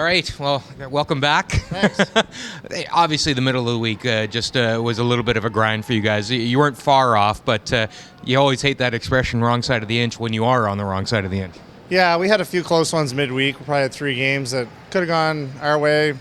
All right, well, welcome back. Thanks. Obviously, the middle of the week was a little bit of a grind for you guys. You weren't far off, but you always hate that expression, wrong side of the inch, when you are on the wrong side of the inch. Yeah, we had a few close ones midweek. We probably had 3 games that could have gone our way.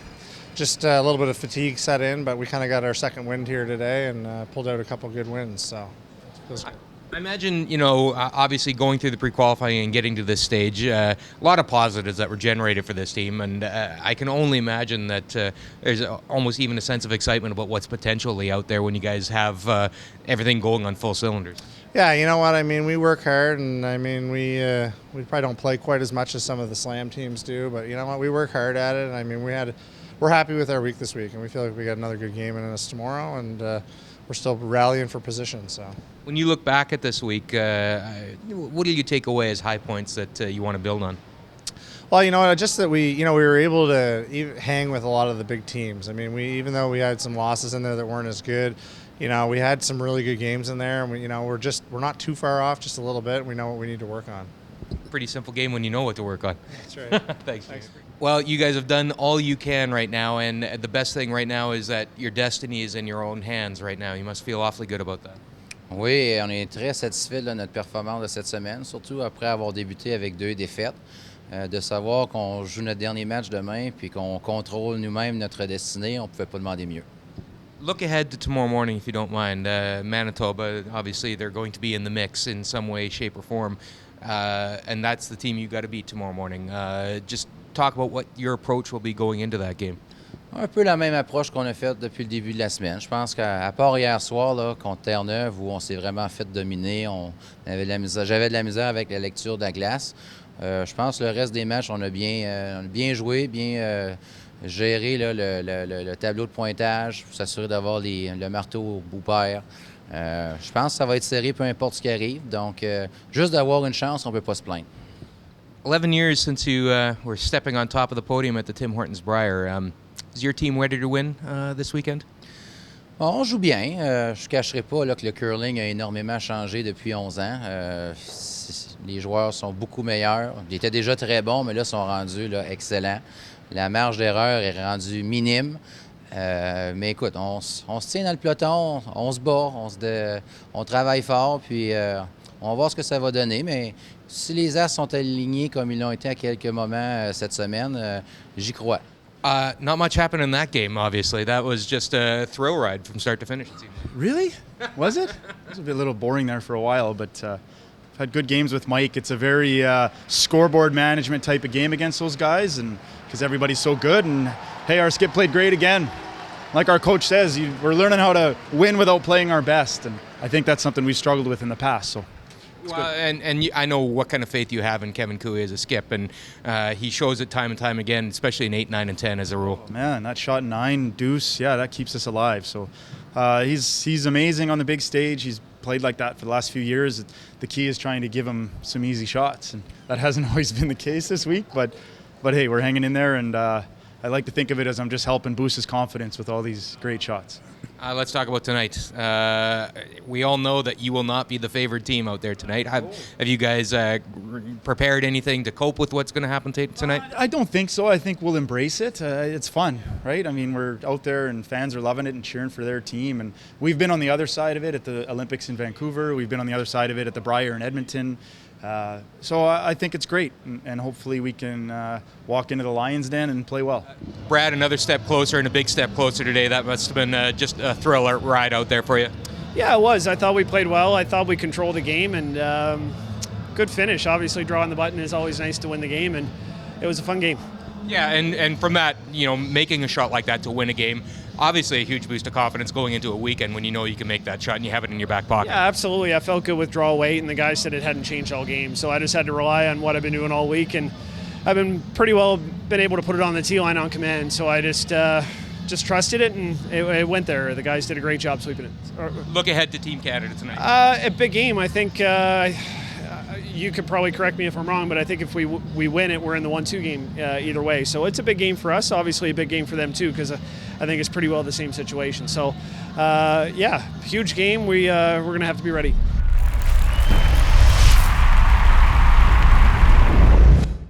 Just a little bit of fatigue set in, but we kind of got our second wind here today and pulled out a couple good wins, so it feels good. I imagine, obviously going through the pre-qualifying and getting to this stage, a lot of positives that were generated for this team, and I can only imagine that there's almost even a sense of excitement about what's potentially out there when you guys have everything going on full cylinders. Yeah, you know what? I mean, we work hard, and I mean, we probably don't play quite as much as some of the Slam teams do, but you know what? We work hard at it. I mean, we're happy with our week this week, and we feel like we got another good game in us tomorrow, and we're still rallying for position. So, when you look back at this week, what do you take away as high points that you want to build on? Well, you know, just that we were able to hang with a lot of the big teams. I mean, even though we had some losses in there that weren't as good, we had some really good games in there, and we're not too far off, just a little bit. We know what we need to work on. Pretty simple game when you know what to work on. That's right. Thanks. Well, you guys have done all you can right now, and the best thing right now is that your destiny is in your own hands right now. You must feel awfully good about that. Oui, on est très satisfait de notre performance de cette semaine, surtout après avoir débuté avec 2 défaites. De savoir qu'on joue notre dernier match demain puis qu'on contrôle nous-mêmes notre destinée, on ne pouvait pas demander mieux. Look ahead to tomorrow morning, if you don't mind. Manitoba, obviously, they're going to be in the mix in some way, shape, or form. And that's the team you got to beat tomorrow morning. Just talk about what your approach will be going into that game. Un peu la même approche qu'on a faite depuis le début de la semaine. Je pense qu'à part hier soir là, contre Terre-Neuve, où on s'est vraiment fait dominer, j'avais de la misère avec la lecture de la glace. Je pense que le reste des matchs, on a bien joué, bien géré là, le tableau de pointage, pour s'assurer d'avoir le marteau au bout pair. Je pense que ça va être serré peu importe ce qui arrive. Donc, juste d'avoir une chance, on ne peut pas se plaindre. 11 years since you were stepping on top of the podium at the Tim Hortons Brier. Is your team ready to win this weekend? On joue bien. Je ne cacherai pas là, que le curling a énormément changé depuis 11 ans. Les joueurs sont beaucoup meilleurs. Ils étaient déjà très bons, mais là, ils sont rendus là, excellents. La marge d'erreur est rendue minime. Mais écoute, on se tient dans le peloton, on se bat, on travaille fort, puis on va voir ce que ça va donner. Mais si les As sont alignés comme ils l'ont été à quelques moments cette semaine, j'y crois. Not much happened in that game, obviously. That was just a thrill ride from start to finish, it seems. Really? Was it? It was a little boring there for a while, but I've had good games with Mike. It's a very scoreboard management type of game against those guys, and because everybody's so good. And hey, our skip played great again. Like our coach says, we're learning how to win without playing our best, and I think that's something we've struggled with in the past. So. Well, and I know what kind of faith you have in Kevin Cooey as a skip, and he shows it time and time again, especially in 8, 9, and 10 as a rule. Oh, man, that shot 9 deuce, yeah, that keeps us alive. So he's amazing on the big stage. He's played like that for the last few years. The key is trying to give him some easy shots, and that hasn't always been the case this week. But hey, we're hanging in there, and I like to think of it as I'm just helping boost his confidence with all these great shots. Let's talk about tonight. We all know that you will not be the favored team out there tonight. Have you guys prepared anything to cope with what's going to happen tonight? I don't think so. I think we'll embrace it. It's fun, right? I mean, we're out there and fans are loving it and cheering for their team. And we've been on the other side of it at the Olympics in Vancouver. We've been on the other side of it at the Brier in Edmonton. So I think it's great, and hopefully we can walk into the Lions' Den and play well. Brad, another step closer and a big step closer today. That must have been just a thriller ride out there for you. Yeah, it was. I thought we played well. I thought we controlled the game, and good finish. Obviously, drawing the button is always nice to win the game, and it was a fun game. Yeah, and from that, making a shot like that to win a game, obviously a huge boost of confidence going into a weekend when you know you can make that shot and you have it in your back pocket. Yeah, absolutely. I felt good with draw weight, and the guy said it hadn't changed all game. So I just had to rely on what I've been doing all week, and I've been pretty well able to put it on the tee line on command. So I just trusted it, and it went there. The guys did a great job sweeping it. Look ahead to Team Canada tonight. A big game. I think you could probably correct me if I'm wrong, but I think if we win it, we're in the 1-2 game either way. So it's a big game for us, obviously a big game for them too, because I think it's pretty well the same situation. So, yeah, huge game. We're going to have to be ready.